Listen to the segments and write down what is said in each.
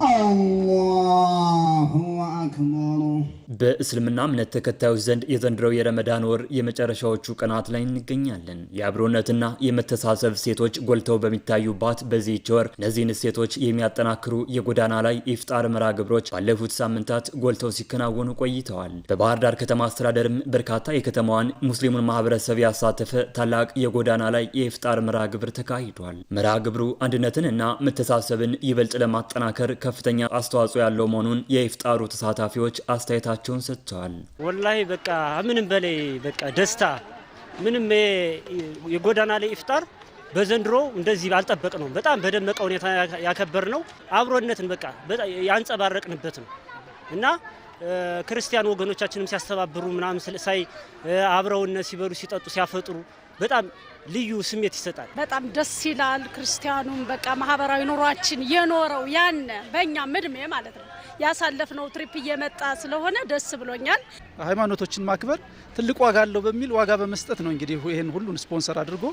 አላሁ አክበር። በእስልምና እምነት ተከታዮች ዘንድ የዘንድሮው የረመዳን ወር የመጨረሻዎቹ ቀናት ላይ እንገኛለን። የአብሮነትና የመተሳሰብ እሴቶች ጎልተው በሚታዩባት በዚህች ወር እነዚህን እሴቶች የሚያጠናክሩ የጎዳና ላይ ኢፍጣር መርሃ ግብሮች ባለፉት ሳምንታት ጎልተው ሲከናወኑ ቆይተዋል። በባህር ዳር ከተማ አስተዳደርም በርካታ የከተማዋን ሙስሊሙን ማህበረሰብ ያሳተፈ ታላቅ የጎዳና ላይ የኢፍጣር መርሃ ግብር ተካሂዷል። መርሃ ግብሩ አንድነትንና መተሳሰብን ይበልጥ ለማጠናከር ከፍተኛ አስተዋጽኦ ያለው መሆኑን የኢፍጣሩ ተሳታፊዎች አስተያየታቸውን ሰጥተዋል። ወላሂ በቃ ምንም በላይ በቃ ደስታ ምንም የጎዳና ላይ ኢፍጣር በዘንድሮ እንደዚህ አልጠበቅ ነው። በጣም በደመቀ ሁኔታ ያከበር ነው። አብሮነትን በቃ ያንጸባረቅንበት ነው እና ክርስቲያን ወገኖቻችንም ሲያስተባብሩ ምናምን ሳይ አብረውነ ሲበሉ ሲጠጡ ሲያፈጥሩ በጣም ልዩ ስሜት ይሰጣል። በጣም ደስ ይላል። ክርስቲያኑም በቃ ማህበራዊ ኑሯችን የኖረው ያነ በእኛ ምድሜ ማለት ነው ያሳለፍነው ትሪፕ እየመጣ ስለሆነ ደስ ብሎኛል። ሃይማኖቶችን ማክበር ትልቅ ዋጋ አለው በሚል ዋጋ በመስጠት ነው እንግዲህ ይሄን ሁሉን ስፖንሰር አድርጎ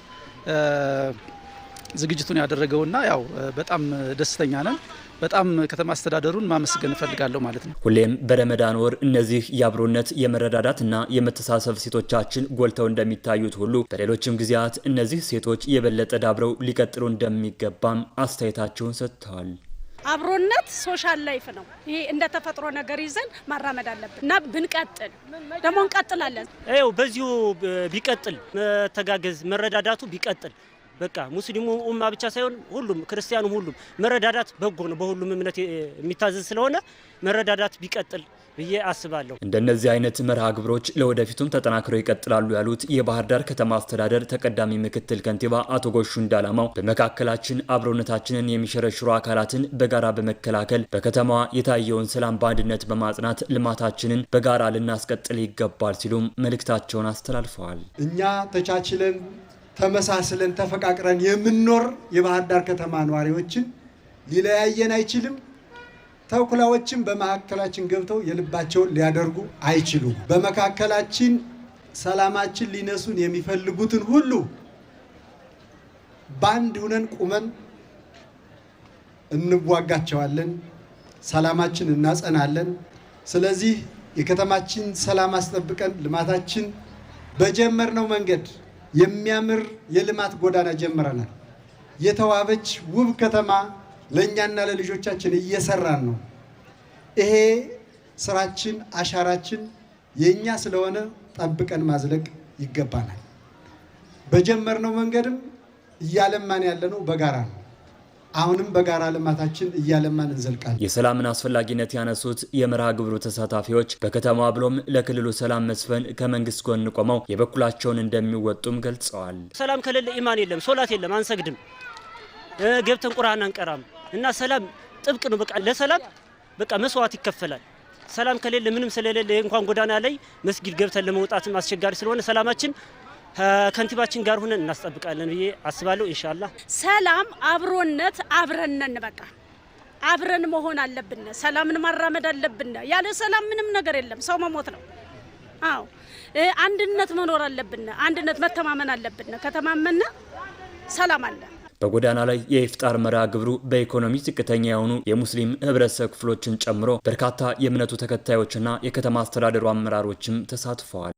ዝግጅቱን ያደረገውና ያው በጣም ደስተኛ ነን። በጣም ከተማ አስተዳደሩን ማመስገን እፈልጋለሁ ማለት ነው። ሁሌም በረመዳን ወር እነዚህ የአብሮነት የመረዳዳትና የመተሳሰብ ሴቶቻችን ጎልተው እንደሚታዩት ሁሉ በሌሎችም ጊዜያት እነዚህ ሴቶች የበለጠ ዳብረው ሊቀጥሉ እንደሚገባም አስተያየታቸውን ሰጥተዋል። አብሮነት ሶሻል ላይፍ ነው። ይሄ እንደ ተፈጥሮ ነገር ይዘን ማራመድ አለብን እና ብንቀጥል ደግሞ እንቀጥላለን። ይኸው በዚሁ ቢቀጥል መተጋገዝ መረዳዳቱ ቢቀጥል በቃ ሙስሊሙ ኡማ ብቻ ሳይሆን ሁሉም ክርስቲያኑም ሁሉም መረዳዳት በጎ ነው። በሁሉም እምነት የሚታዘዝ ስለሆነ መረዳዳት ቢቀጥል ብዬ አስባለሁ። እንደነዚህ አይነት መርሃ ግብሮች ለወደፊቱም ተጠናክረው ይቀጥላሉ ያሉት የባህር ዳር ከተማ አስተዳደር ተቀዳሚ ምክትል ከንቲባ አቶ ጎሹ እንዳላማው በመካከላችን አብሮነታችንን የሚሸረሽሩ አካላትን በጋራ በመከላከል በከተማዋ የታየውን ሰላም በአንድነት በማጽናት ልማታችንን በጋራ ልናስቀጥል ይገባል ሲሉም መልእክታቸውን አስተላልፈዋል። እኛ ተቻችለን ተመሳስለን ተፈቃቅረን የምንኖር የባህር ዳር ከተማ ነዋሪዎችን ሊለያየን አይችልም። ተኩላዎችን በመካከላችን ገብተው የልባቸውን ሊያደርጉ አይችሉም። በመካከላችን ሰላማችን ሊነሱን የሚፈልጉትን ሁሉ ባንድ ሆነን ቁመን እንዋጋቸዋለን፣ ሰላማችን እናጸናለን። ስለዚህ የከተማችን ሰላም አስጠብቀን ልማታችን በጀመርነው መንገድ የሚያምር የልማት ጎዳና ጀምረናል። የተዋበች ውብ ከተማ ለእኛና ለልጆቻችን እየሰራን ነው። ይሄ ስራችን አሻራችን የኛ ስለሆነ ጠብቀን ማዝለቅ ይገባናል። በጀመርነው መንገድም እያለማን ያለነው በጋራ ነው። አሁንም በጋራ ልማታችን እያለማን እንዘልቃለን። የሰላምን አስፈላጊነት ያነሱት የመርሃ ግብሩ ተሳታፊዎች በከተማዋ ብሎም ለክልሉ ሰላም መስፈን ከመንግስት ጎን ቆመው የበኩላቸውን እንደሚወጡም ገልጸዋል። ሰላም ከሌለ ኢማን የለም፣ ሶላት የለም፣ አንሰግድም፣ ገብተን ቁርአን አንቀራም እና ሰላም ጥብቅ ነው። በቃ ለሰላም በቃ መስዋዕት ይከፈላል። ሰላም ከሌለ ምንም ስለሌለ እንኳን ጎዳና ላይ መስጊድ ገብተን ለመውጣትም አስቸጋሪ ስለሆነ ሰላማችን ከንቲባችን ጋር ሆነን እናስጠብቃለን ብዬ አስባለሁ። ኢንሻአላህ ሰላም አብሮነት አብረነን በቃ አብረን መሆን አለብን። ሰላምን ማራመድ አለብን። ያለ ሰላም ምንም ነገር የለም፣ ሰው መሞት ነው። አዎ አንድነት መኖር አለብን። አንድነት መተማመን አለብን። ከተማመነ ሰላም አለ። በጎዳና ላይ የኢፍጣር መርሃ ግብሩ በኢኮኖሚ ዝቅተኛ የሆኑ የሙስሊም ህብረተሰብ ክፍሎችን ጨምሮ በርካታ የእምነቱ ተከታዮችና የከተማ አስተዳደሩ አመራሮችም ተሳትፈዋል።